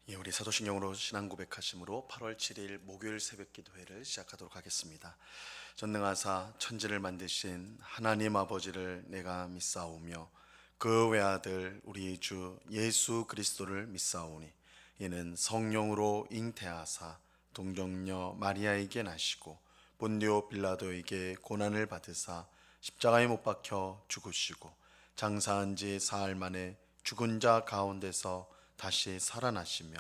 우리 사도신경으로 신앙 고백하심으로 8월 7일 목요일 새벽 기도회를 시작하도록 하겠습니다. 전능하사 천지를 만드신 하나님 아버지를 내가 믿사오며 그 외아들 우리 주 예수 그리스도를 믿사오니 이는 성령으로 잉태하사 동정녀 마리아에게 나시고 본디오 빌라도에게 고난을 받으사 십자가에 못 박혀 죽으시고 장사한 지 사흘 만에 죽은 자 가운데서 다시 살아나시며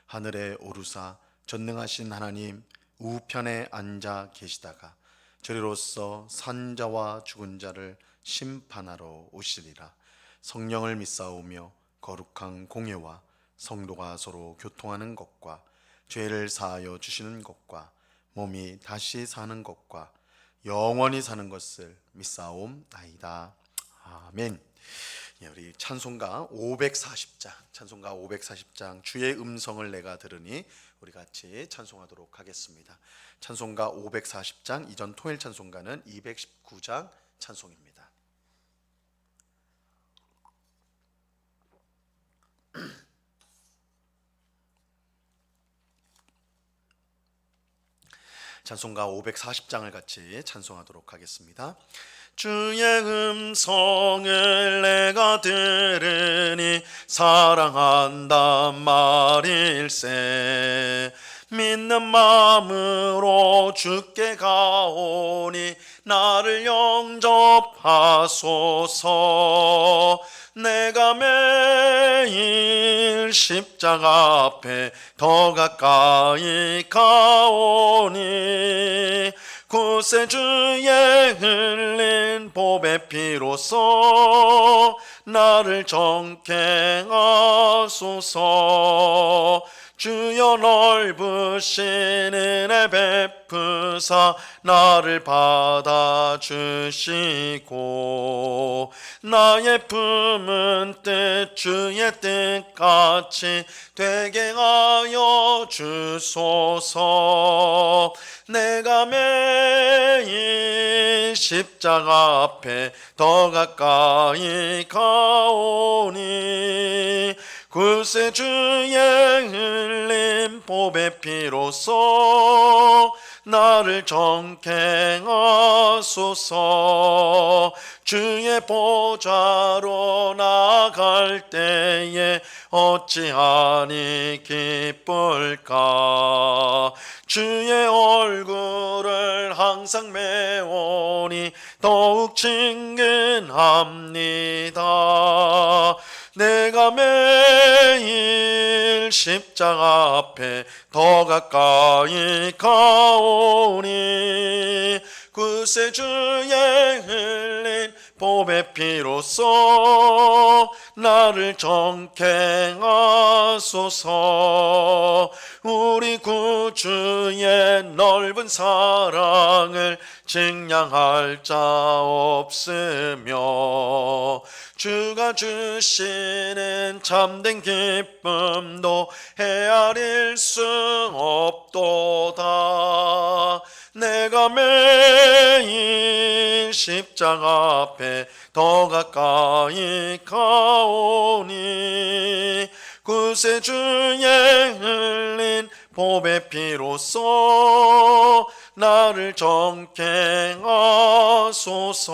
하늘에 오르사 전능하신 하나님 우편에 앉아 계시다가 저리로서 산 자와 죽은 자를 심판하러 오시리라. 성령을 믿사오며 거룩한 공예와 성도가 서로 교통하는 것과 죄를 사하여 주시는 것과 몸이 다시 사는 것과 영원히 사는 것을 믿사옵나이다. 아멘. 우리 찬송가 540장 주의 음성을 내가 들으니 우리 같이 찬송하도록 하겠습니다. 찬송가 540장 이전 통일 찬송가는 219장 찬송입니다. 찬송가 540장을 같이 찬송하도록 하겠습니다. 주의 음성을 내가 들으니 사랑한단 말일세. 믿는 마음으로 주께 가오니 나를 영접하소서. 내가 매일 십자가 앞에 더 가까이 가오니 구세 주의 흘린 보배 피로써 나를 정케 하소서. 주여 넓으신 은혜 베푸사 나를 받아주시고 나의 품은 뜻 주의 뜻같이 되게 하여 주소서. 내가 매일 십자가 앞에 더 가까이 가오니 구세 주의 흘린 보배 피로써 나를 정케 하소서. 주의 보좌로 나갈 때에 어찌하니 기쁠까. 주의 얼굴을 항상 메오니 더욱 친근합니다. 내가 매일 십자가 앞에 더 가까이 가오니 구세 주의 흘린 보배 피로써 나를 정케 하소서. 우리 구주의 넓은 사랑을 증량할 자 없으며 주가 주시는 참된 기쁨도 헤아릴 수 없도다. 내가 매일 십자가 앞에 더 가까이 가오니 구세 주의 흘린 보배 피로써 나를 정케 하소서.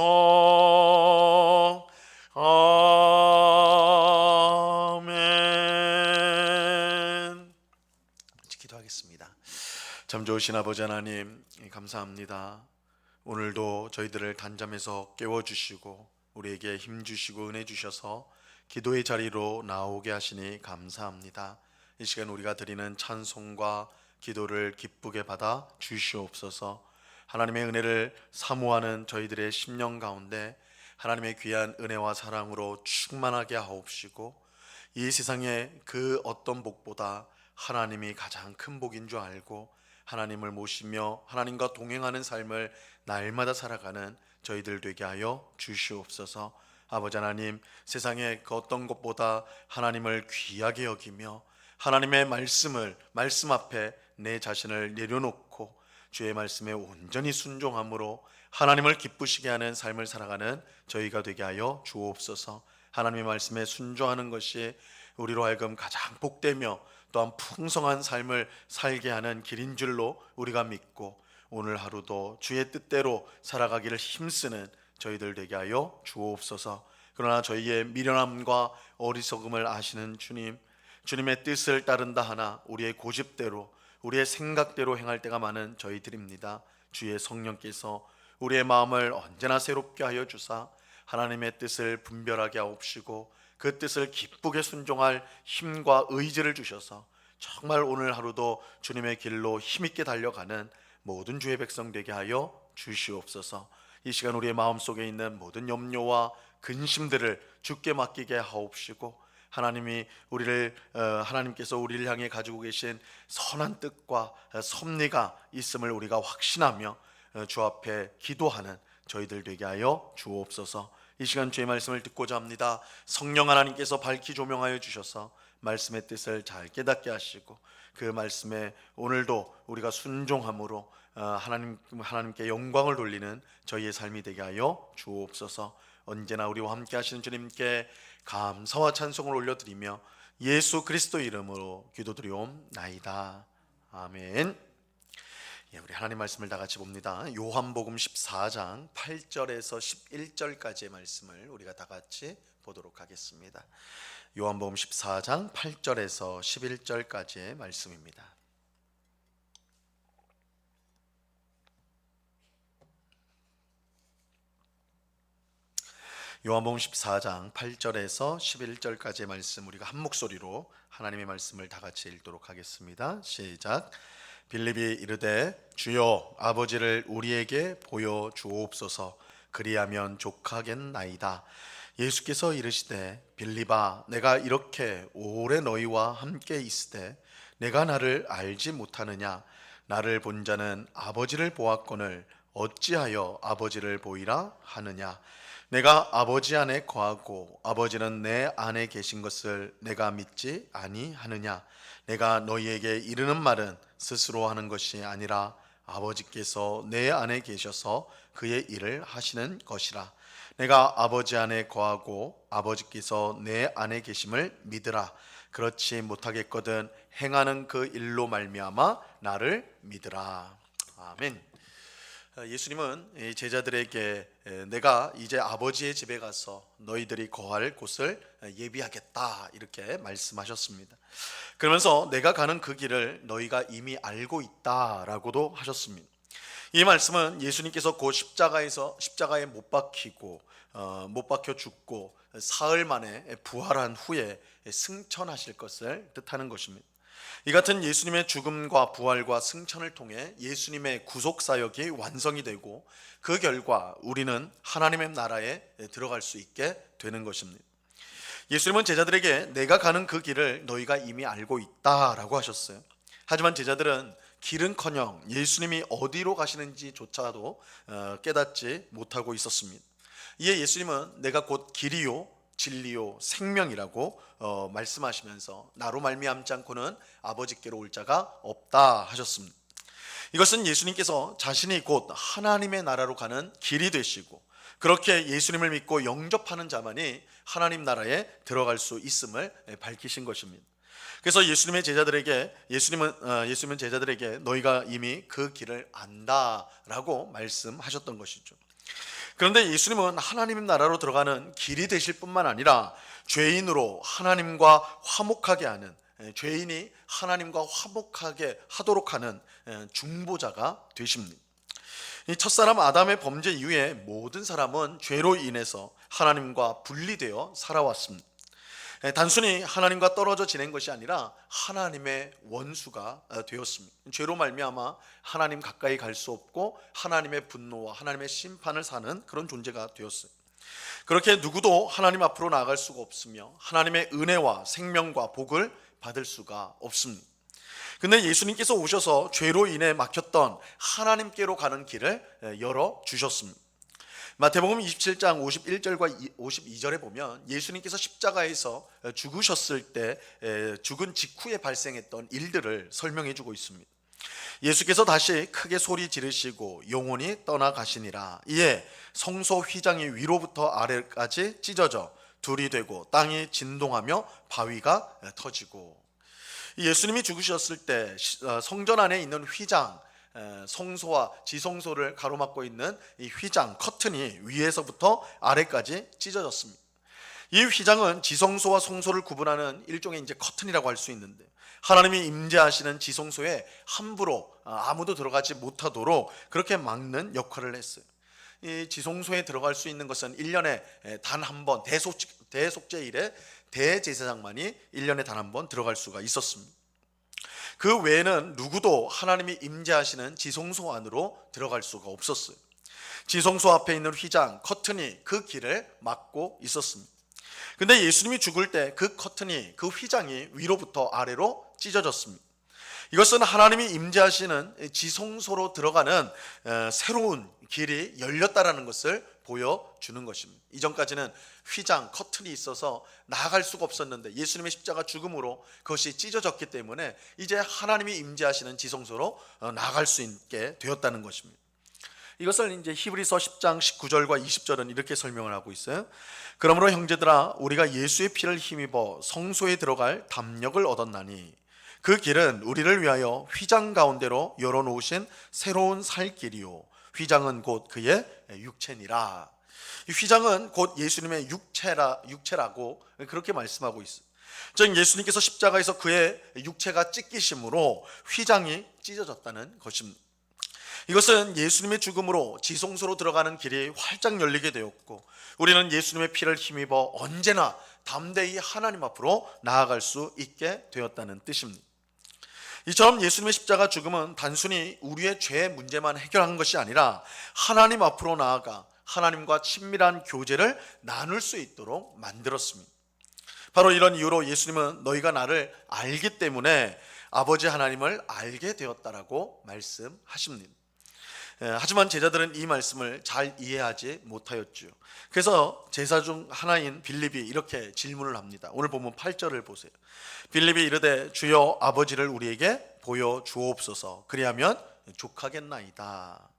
아멘. 기도하겠습니다. 참 좋으신 아버지 하나님 감사합니다. 오늘도 저희들을 단잠에서 깨워주시고 우리에게 힘주시고 은혜 주셔서 기도의 자리로 나오게 하시니 감사합니다. 이 시간 우리가 드리는 찬송과 기도를 기쁘게 받아 주시옵소서. 하나님의 은혜를 사모하는 저희들의 심령 가운데 하나님의 귀한 은혜와 사랑으로 충만하게 하옵시고 이 세상에 그 어떤 복보다 하나님이 가장 큰 복인 줄 알고 하나님을 모시며 하나님과 동행하는 삶을 날마다 살아가는 저희들 되게 하여 주시옵소서. 아버지 하나님, 세상에 그 어떤 것보다 하나님을 귀하게 여기며 하나님의 말씀 앞에 내 자신을 내려놓고 주의 말씀에 온전히 순종함으로 하나님을 기쁘시게 하는 삶을 살아가는 저희가 되게 하여 주옵소서. 하나님의 말씀에 순종하는 것이 우리로 하여금 가장 복되며 또한 풍성한 삶을 살게 하는 길인 줄로 우리가 믿고 오늘 하루도 주의 뜻대로 살아가기를 힘쓰는 저희들 되게 하여 주옵소서. 그러나 저희의 미련함과 어리석음을 아시는 주님, 주님의 뜻을 따른다 하나 우리의 고집대로 우리의 생각대로 행할 때가 많은 저희들입니다. 주의 성령께서 우리의 마음을 언제나 새롭게 하여 주사 하나님의 뜻을 분별하게 하옵시고 그 뜻을 기쁘게 순종할 힘과 의지를 주셔서 정말 오늘 하루도 주님의 길로 힘있게 달려가는 모든 주의 백성 되게 하여 주시옵소서. 이 시간 우리의 마음속에 있는 모든 염려와 근심들을 주께 맡기게 하옵시고 하나님께서 우리를 향해 가지고 계신 선한 뜻과 섭리가 있음을 우리가 확신하며 주 앞에 기도하는 저희들 되게 하여 주옵소서. 이 시간 주의 말씀을 듣고자 합니다. 성령 하나님께서 밝히 조명하여 주셔서 말씀의 뜻을 잘 깨닫게 하시고 그 말씀에 오늘도 우리가 순종함으로 하나님께 영광을 돌리는 저희의 삶이 되게 하여 주옵소서. 언제나 우리와 함께 하시는 주님께 감사와 찬송을 올려드리며 예수 그리스도 이름으로 기도드리옵나이다. 아멘. 우리 하나님 말씀을 다 같이 봅니다. 요한복음 14장 8절에서 11절까지의 말씀을 우리가 다 같이 보도록 하겠습니다. 요한복음 14장 8절에서 11절까지의 말씀입니다. 요한복음 14장 8절에서 11절까지의 말씀 우리가 한 목소리로 하나님의 말씀을 다 같이 읽도록 하겠습니다. 시작. 빌립이 이르되 주여 아버지를 우리에게 보여 주옵소서. 그리하면 족하겠나이다. 예수께서 이르시되 빌립아 내가 이렇게 오래 너희와 함께 있으되 내가 나를 알지 못하느냐. 나를 본 자는 아버지를 보았거늘 어찌하여 아버지를 보이라 하느냐. 내가 아버지 안에 거하고 아버지는 내 안에 계신 것을 내가 믿지 아니하느냐. 내가 너희에게 이르는 말은 스스로 하는 것이 아니라 아버지께서 내 안에 계셔서 그의 일을 하시는 것이라. 내가 아버지 안에 거하고 아버지께서 내 안에 계심을 믿으라. 그렇지 못하겠거든 행하는 그 일로 말미암아 나를 믿으라. 아멘. 예수님은 제자들에게 내가 이제 아버지의 집에 가서 너희들이 거할 곳을 예비하겠다 이렇게 말씀하셨습니다. 그러면서 내가 가는 그 길을 너희가 이미 알고 있다라고도 하셨습니다. 이 말씀은 예수님께서 곧 십자가에 못 박혀 죽고 사흘 만에 부활한 후에 승천하실 것을 뜻하는 것입니다. 이 같은 예수님의 죽음과 부활과 승천을 통해 예수님의 구속 사역이 완성이 되고 그 결과 우리는 하나님의 나라에 들어갈 수 있게 되는 것입니다. 예수님은 제자들에게 내가 가는 그 길을 너희가 이미 알고 있다라고 하셨어요. 하지만 제자들은 길은커녕 예수님이 어디로 가시는지조차도 깨닫지 못하고 있었습니다. 이에 예수님은 내가 곧 길이요 진리요 생명이라고 말씀하시면서 나로 말미암지 않고는 아버지께로 올 자가 없다 하셨습니다. 이것은 예수님께서 자신이 곧 하나님의 나라로 가는 길이 되시고 그렇게 예수님을 믿고 영접하는 자만이 하나님 나라에 들어갈 수 있음을 밝히신 것입니다. 그래서 예수님은 제자들에게 너희가 이미 그 길을 안다라고 말씀하셨던 것이죠. 그런데 예수님은 하나님 나라로 들어가는 길이 되실 뿐만 아니라 죄인으로 하나님과 화목하게 하는, 죄인이 하나님과 화목하게 하도록 하는 중보자가 되십니다. 이 첫사람 아담의 범죄 이후에 모든 사람은 죄로 인해서 하나님과 분리되어 살아왔습니다. 단순히 하나님과 떨어져 지낸 것이 아니라 하나님의 원수가 되었습니다. 죄로 말미암아 하나님 가까이 갈 수 없고 하나님의 분노와 하나님의 심판을 사는 그런 존재가 되었어요. 그렇게 누구도 하나님 앞으로 나아갈 수가 없으며 하나님의 은혜와 생명과 복을 받을 수가 없습니다. 근데 예수님께서 오셔서 죄로 인해 막혔던 하나님께로 가는 길을 열어주셨습니다. 마태복음 27장 51절과 52절에 보면 예수님께서 십자가에서 죽으셨을 때 죽은 직후에 발생했던 일들을 설명해 주고 있습니다. 예수께서 다시 크게 소리 지르시고 영혼이 떠나가시니라. 이에 성소 휘장이 위로부터 아래까지 찢어져 둘이 되고 땅이 진동하며 바위가 터지고. 예수님이 죽으셨을 때 성전 안에 있는 휘장, 성소와 지성소를 가로막고 있는 이 휘장 커튼이 위에서부터 아래까지 찢어졌습니다. 이 휘장은 지성소와 성소를 구분하는 일종의 이제 커튼이라고 할 수 있는데, 하나님이 임재하시는 지성소에 함부로 아무도 들어가지 못하도록 그렇게 막는 역할을 했어요. 이 지성소에 들어갈 수 있는 것은 1년에 단 한 번, 대속죄일에 대제사장만이 1년에 단 한 번 들어갈 수가 있었습니다. 그 외에는 누구도 하나님이 임재하시는 지성소 안으로 들어갈 수가 없었어요. 지성소 앞에 있는 휘장, 커튼이 그 길을 막고 있었습니다. 근데 예수님이 죽을 때 그 커튼이, 그 휘장이 위로부터 아래로 찢어졌습니다. 이것은 하나님이 임재하시는 지성소로 들어가는 새로운 길이 열렸다라는 것을 보여주는 것입니다. 이전까지는 휘장, 커튼이 있어서 나아갈 수가 없었는데 예수님의 십자가 죽음으로 그것이 찢어졌기 때문에 이제 하나님이 임재하시는 지성소로 나아갈 수 있게 되었다는 것입니다. 이것을 이제 히브리서 10장 19절과 20절은 이렇게 설명을 하고 있어요. 그러므로 형제들아, 우리가 예수의 피를 힘입어 성소에 들어갈 담력을 얻었나니 그 길은 우리를 위하여 휘장 가운데로 열어놓으신 새로운 살 길이요, 휘장은 곧 그의 육체니라. 이 휘장은 곧 예수님의 육체라고 그렇게 말씀하고 있어요. 즉 예수님께서 십자가에서 그의 육체가 찢기심으로 휘장이 찢어졌다는 것입니다. 이것은 예수님의 죽음으로 지성소로 들어가는 길이 활짝 열리게 되었고, 우리는 예수님의 피를 힘입어 언제나 담대히 하나님 앞으로 나아갈 수 있게 되었다는 뜻입니다. 이처럼 예수님의 십자가 죽음은 단순히 우리의 죄의 문제만 해결한 것이 아니라 하나님 앞으로 나아가 하나님과 친밀한 교제를 나눌 수 있도록 만들었습니다. 바로 이런 이유로 예수님은 너희가 나를 알기 때문에 아버지 하나님을 알게 되었다라고 말씀하십니다. 하지만 제자들은 이 말씀을 잘 이해하지 못하였죠. 그래서 제사 중 하나인 빌립이 이렇게 질문을 합니다. 오늘 본문 8절을 보세요. 빌립이 이르되 주여 아버지를 우리에게 보여주옵소서, 그리하면 족하겠나이다.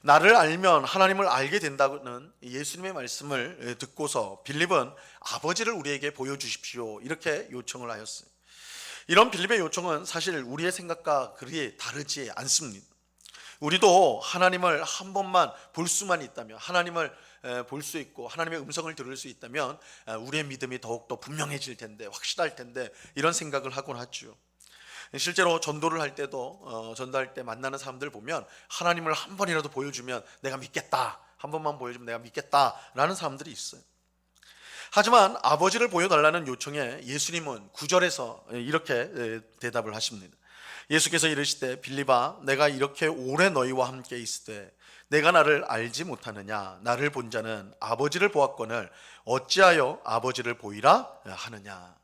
나를 알면 하나님을 알게 된다는 예수님의 말씀을 듣고서 빌립은 아버지를 우리에게 보여주십시오, 이렇게 요청을 하였어요. 이런 빌립의 요청은 사실 우리의 생각과 그리 다르지 않습니다. 우리도 하나님을 한 번만 볼 수만 있다면, 하나님을 볼 수 있고 하나님의 음성을 들을 수 있다면 우리의 믿음이 더욱더 분명해질 텐데, 확실할 텐데, 이런 생각을 하곤 하죠. 실제로 전도를 할 때도 전도할 때 만나는 사람들 보면 하나님을 한 번이라도 보여주면 내가 믿겠다, 한 번만 보여주면 내가 믿겠다라는 사람들이 있어요. 하지만 아버지를 보여달라는 요청에 예수님은 9절에서 이렇게 대답을 하십니다. 예수께서 이르시되 빌립아, 내가 이렇게 오래 너희와 함께 있으되 내가 나를 알지 못하느냐? 나를 본 자는 아버지를 보았거늘 어찌하여 아버지를 보이라 하느냐?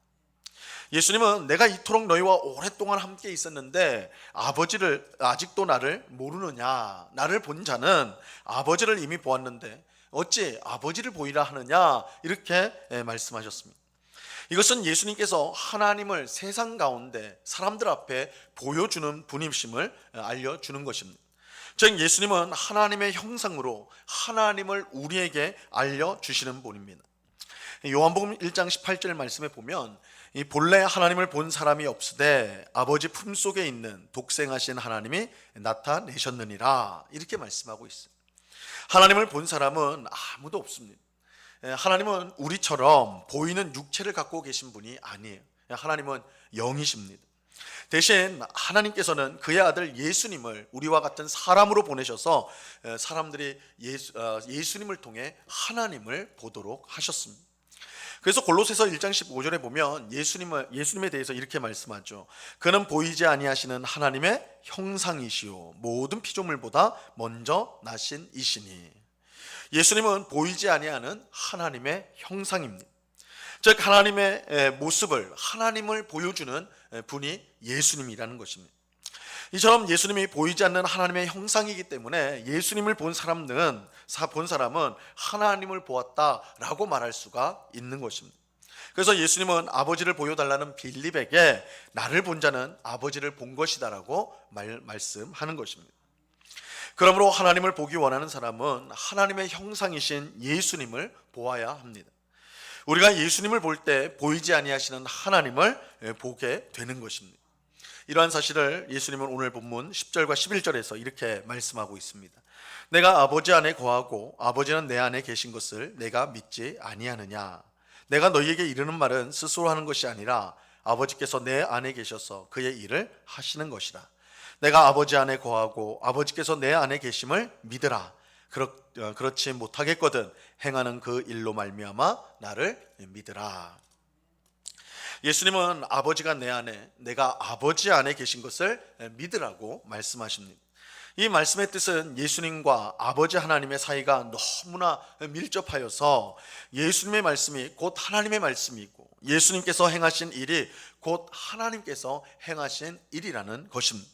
예수님은 내가 이토록 너희와 오랫동안 함께 있었는데 아버지를 아직도 나를 모르느냐? 나를 본 자는 아버지를 이미 보았는데 어찌 아버지를 보이라 하느냐? 이렇게 말씀하셨습니다. 이것은 예수님께서 하나님을 세상 가운데 사람들 앞에 보여주는 분이심을 알려주는 것입니다. 즉 예수님은 하나님의 형상으로 하나님을 우리에게 알려주시는 분입니다. 요한복음 1장 18절 말씀에 보면 이 본래 하나님을 본 사람이 없으되 아버지 품속에 있는 독생하신 하나님이 나타내셨느니라, 이렇게 말씀하고 있어요. 하나님을 본 사람은 아무도 없습니다. 하나님은 우리처럼 보이는 육체를 갖고 계신 분이 아니에요. 하나님은 영이십니다. 대신 하나님께서는 그의 아들 예수님을 우리와 같은 사람으로 보내셔서 사람들이 예수님을 통해 하나님을 보도록 하셨습니다. 그래서 골로새서 1장 15절에 보면 예수님에 대해서 이렇게 말씀하죠. 그는 보이지 아니하시는 하나님의 형상이시요 모든 피조물보다 먼저 나신 이시니. 예수님은 보이지 아니하는 하나님의 형상입니다. 즉 하나님의 모습을, 하나님을 보여주는 분이 예수님이라는 것입니다. 이처럼 예수님이 보이지 않는 하나님의 형상이기 때문에 예수님을 본 사람은 하나님을 보았다라고 말할 수가 있는 것입니다. 그래서 예수님은 아버지를 보여달라는 빌립에게 나를 본 자는 아버지를 본 것이다라고 말씀하는 것입니다. 그러므로 하나님을 보기 원하는 사람은 하나님의 형상이신 예수님을 보아야 합니다. 우리가 예수님을 볼 때 보이지 아니하시는 하나님을 보게 되는 것입니다. 이러한 사실을 예수님은 오늘 본문 10절과 11절에서 이렇게 말씀하고 있습니다. 내가 아버지 안에 거하고 아버지는 내 안에 계신 것을 내가 믿지 아니하느냐. 내가 너희에게 이르는 말은 스스로 하는 것이 아니라 아버지께서 내 안에 계셔서 그의 일을 하시는 것이라. 내가 아버지 안에 거하고 아버지께서 내 안에 계심을 믿으라. 그렇지 못하겠거든 행하는 그 일로 말미암아 나를 믿으라. 예수님은 아버지가 내 안에, 내가 아버지 안에 계신 것을 믿으라고 말씀하십니다. 이 말씀의 뜻은 예수님과 아버지 하나님의 사이가 너무나 밀접하여서 예수님의 말씀이 곧 하나님의 말씀이고 예수님께서 행하신 일이 곧 하나님께서 행하신 일이라는 것입니다.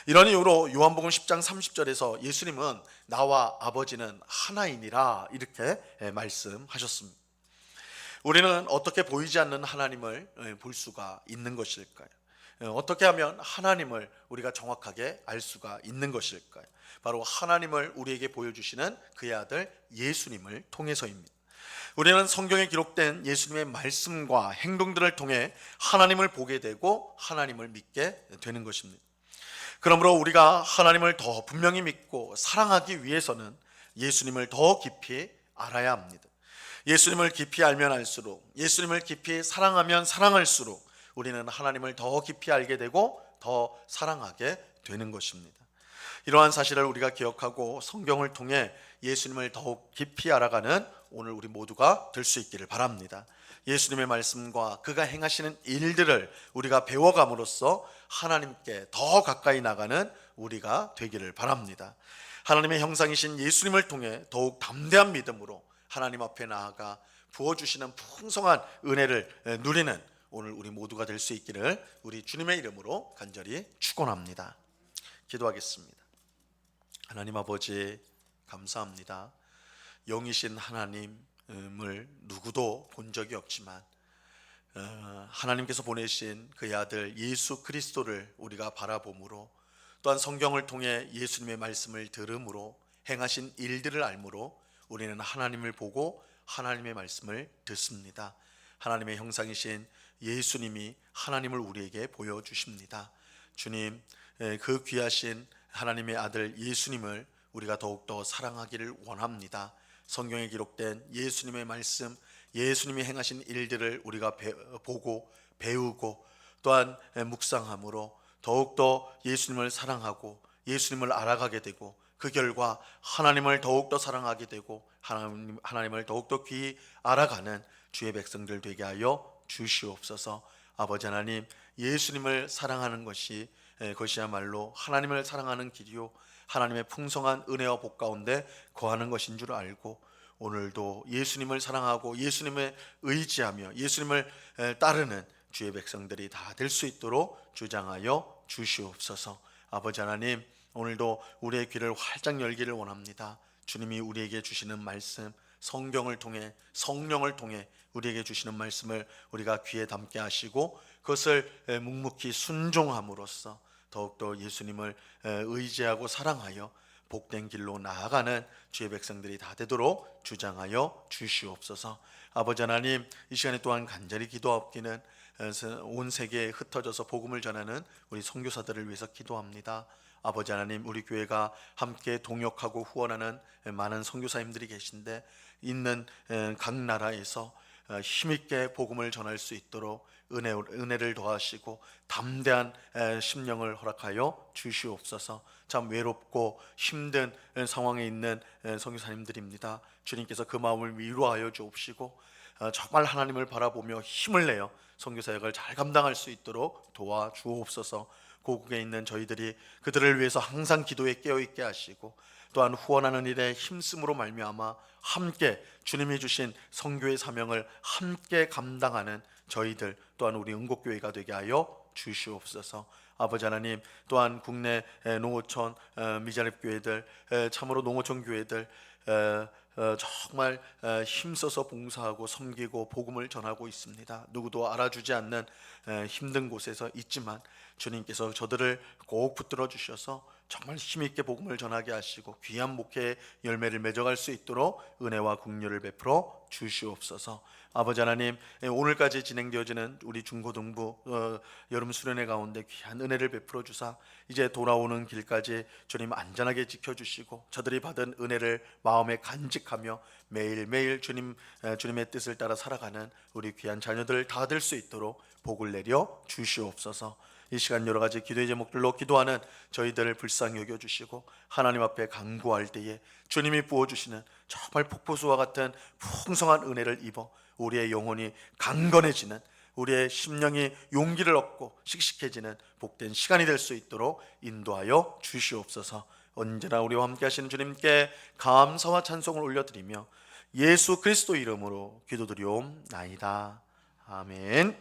이런 이유로 요한복음 10장 30절에서 예수님은 나와 아버지는 하나이니라 이렇게 말씀하셨습니다. 우리는 어떻게 보이지 않는 하나님을 볼 수가 있는 것일까요? 어떻게 하면 하나님을 우리가 정확하게 알 수가 있는 것일까요? 바로 하나님을 우리에게 보여주시는 그의 아들 예수님을 통해서입니다. 우리는 성경에 기록된 예수님의 말씀과 행동들을 통해 하나님을 보게 되고 하나님을 믿게 되는 것입니다. 그러므로 우리가 하나님을 더 분명히 믿고 사랑하기 위해서는 예수님을 더 깊이 알아야 합니다. 예수님을 깊이 알면 알수록, 예수님을 깊이 사랑하면 사랑할수록 우리는 하나님을 더 깊이 알게 되고 더 사랑하게 되는 것입니다. 이러한 사실을 우리가 기억하고 성경을 통해 예수님을 더욱 깊이 알아가는 오늘 우리 모두가 될 수 있기를 바랍니다. 예수님의 말씀과 그가 행하시는 일들을 우리가 배워감으로써 하나님께 더 가까이 나가는 우리가 되기를 바랍니다. 하나님의 형상이신 예수님을 통해 더욱 담대한 믿음으로 하나님 앞에 나아가 부어주시는 풍성한 은혜를 누리는 오늘 우리 모두가 될 수 있기를 우리 주님의 이름으로 간절히 축원합니다. 기도하겠습니다. 하나님 아버지 감사합니다. 영이신 하나님을 누구도 본 적이 없지만 하나님께서 보내신 그의 아들 예수 그리스도를 우리가 바라봄으로 또한 성경을 통해 예수님의 말씀을 들음으로 행하신 일들을 알므로 우리는 하나님을 보고 하나님의 말씀을 듣습니다. 하나님의 형상이신 예수님이 하나님을 우리에게 보여주십니다. 주님, 그 귀하신 하나님의 아들 예수님을 우리가 더욱더 사랑하기를 원합니다. 성경에 기록된 예수님의 말씀, 예수님이 행하신 일들을 우리가 보고 배우고 또한 묵상함으로 더욱더 예수님을 사랑하고 예수님을 알아가게 되고 그 결과 하나님을 더욱더 사랑하게 되고 하나님을 더욱더 귀히 알아가는 주의 백성들 되게 하여 주시옵소서. 아버지 하나님, 예수님을 사랑하는 것이야말로 하나님을 사랑하는 길이요 하나님의 풍성한 은혜와 복 가운데 거하는 것인 줄 알고 오늘도 예수님을 사랑하고 예수님을 의지하며 예수님을 따르는 주의 백성들이 다 될 수 있도록 주장하여 주시옵소서. 아버지 하나님, 오늘도 우리의 귀를 활짝 열기를 원합니다. 주님이 우리에게 주시는 말씀, 성경을 통해 성령을 통해 우리에게 주시는 말씀을 우리가 귀에 담게 하시고 그것을 묵묵히 순종함으로써 더욱더 예수님을 의지하고 사랑하여 복된 길로 나아가는 주의 백성들이 다 되도록 주장하여 주시옵소서. 아버지 하나님, 이 시간에 또한 간절히 기도하옵기는 온 세계에 흩어져서 복음을 전하는 우리 선교사들을 위해서 기도합니다. 아버지 하나님, 우리 교회가 함께 동역하고 후원하는 많은 선교사님들이 계신데 있는 각 나라에서 힘있게 복음을 전할 수 있도록 은혜를 더하시고 담대한 심령을 허락하여 주시옵소서. 참 외롭고 힘든 상황에 있는 선교사님들입니다. 주님께서 그 마음을 위로하여 주옵시고 정말 하나님을 바라보며 힘을 내어 선교사역을 잘 감당할 수 있도록 도와주옵소서. 고국에 있는 저희들이 그들을 위해서 항상 기도에 깨어있게 하시고 또한 후원하는 일에 힘쓰므로 말미암아 함께 주님이 주신 선교의 사명을 함께 감당하는 저희들 또한 우리 은곡교회가 되게 하여 주시옵소서. 아버지 하나님, 또한 국내 농어촌 미자립 교회들, 참으로 농어촌 교회들 정말 힘써서 봉사하고 섬기고 복음을 전하고 있습니다. 누구도 알아주지 않는 힘든 곳에서 있지만 주님께서 저들을 꼭 붙들어 주셔서 정말 힘있게 복음을 전하게 하시고 귀한 목회의 열매를 맺어갈 수 있도록 은혜와 긍휼을 베풀어 주시옵소서. 아버지 하나님, 오늘까지 진행되어지는 우리 중고등부 여름 수련회 가운데 귀한 은혜를 베풀어 주사 이제 돌아오는 길까지 주님 안전하게 지켜주시고 저들이 받은 은혜를 마음에 간직하며 매일매일 주님의 뜻을 따라 살아가는 우리 귀한 자녀들 다 될 수 있도록 복을 내려 주시옵소서. 이 시간 여러 가지 기도의 제목들로 기도하는 저희들을 불쌍히 여겨주시고 하나님 앞에 간구할 때에 주님이 부어주시는 정말 폭포수와 같은 풍성한 은혜를 입어 우리의 영혼이 강건해지는, 우리의 심령이 용기를 얻고 씩씩해지는 복된 시간이 될 수 있도록 인도하여 주시옵소서. 언제나 우리와 함께 하시는 주님께 감사와 찬송을 올려드리며 예수 그리스도 이름으로 기도드리옵나이다. 아멘.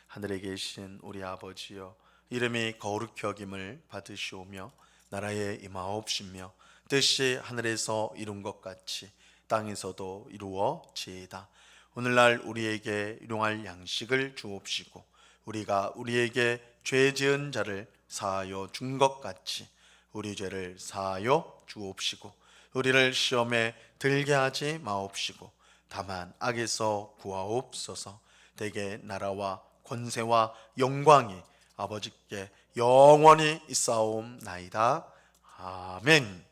하늘에 계신 우리 아버지여, 이름이 거룩히 여김을 받으시오며 나라에 임하옵시며 뜻이 하늘에서 이룬 것 같이 땅에서도 이루어지이다. 오늘날 우리에게 일용할 양식을 주옵시고 우리가 우리에게 죄 지은 자를 사하여 준 것 같이 우리 죄를 사하여 주옵시고 우리를 시험에 들게 하지 마옵시고 다만 악에서 구하옵소서. 대개 나라와 권세와 영광이 아버지께 영원히 있사옵나이다. 아멘.